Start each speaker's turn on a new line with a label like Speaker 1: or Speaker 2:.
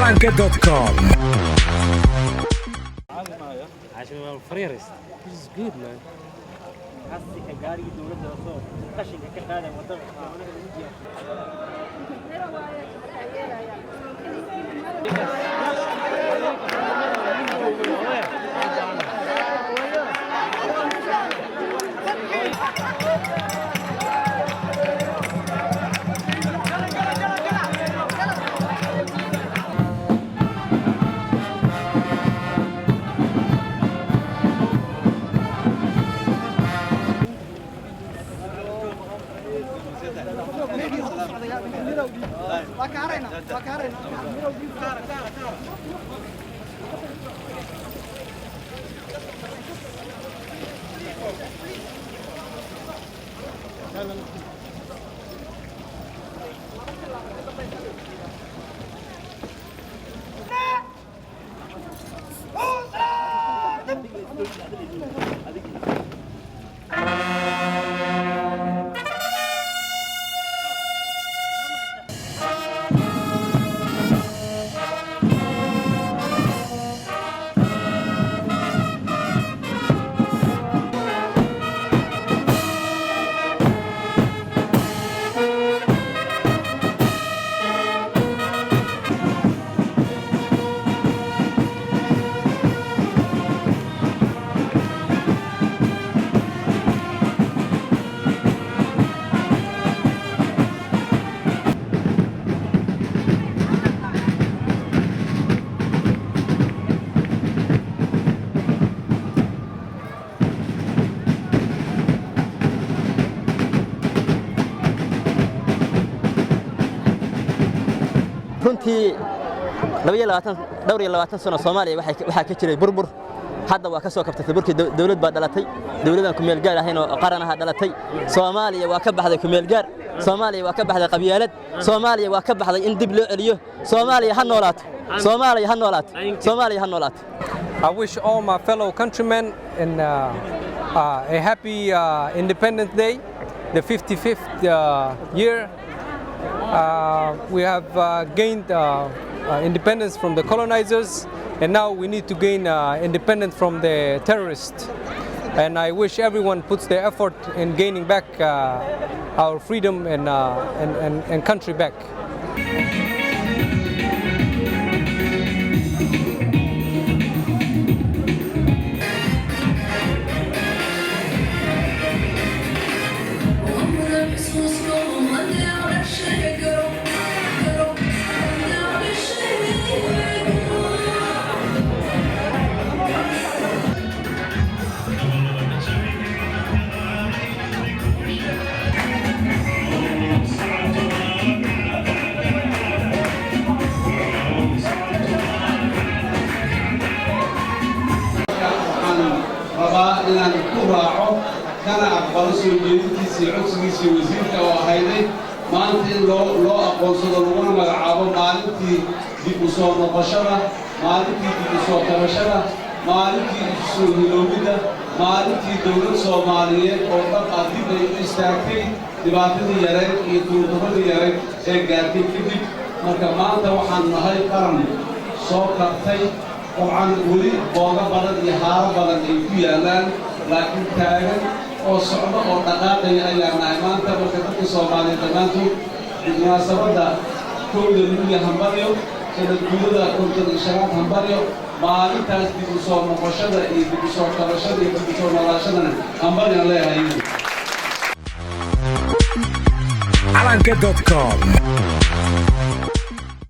Speaker 1: calanka.com.
Speaker 2: This is good, man.
Speaker 3: runtii 22 sano Soomaaliya waxa ka jiray burbur hadda waa ka soo kabtay burkii dawlad baa dhalatay dawladan ku meel gaar ahayn oo qaranaha dhalatay Soomaaliya waa ka baxday ku meel gaar Soomaaliya waa ka baxday qabyaalad Soomaaliya waa ka baxday in dib loo celiyo Soomaaliya ha noolaato Soomaaliya ha noolaato Soomaaliya ha noolaato.
Speaker 4: I wish all my fellow countrymen a happy Independence Day, the 55th year. We have gained independence from the colonizers, and now we need to gain independence from the terrorists. And I wish everyone puts their effort in gaining back our freedom and country back.
Speaker 5: inaan ku raaco kana aqbalo soo jeedintiisa codsigiisa wasiirka oo ahayd maanta in loo aqoonsado laguna magacaabo maalintii dib u soo noqoshada maalintii dib u soo kabashada maalintii soo hiloobida maalintii dawlad Soomaaliyeed oo dhan dib ay u istaagtay dhibaatadii yareed iyo duurdumadii yareed ee gaartay kadib marka maanta waxaan nahay qaran soo kabtay طبعاً ولي بوغا بلد يهار بلد يكيالان لكن تاغن أو صعبة أو تقاطع أيام نايمان تبقى صومالي تمانتو المناسبة دا كل المليا همباريو كده كل دا كنت الإشارات همباريو مالي تاز دي بصور مقشدة دي بصور كرشدة دي بصور ملاشدة همباريو الله يهيو
Speaker 1: calanka.com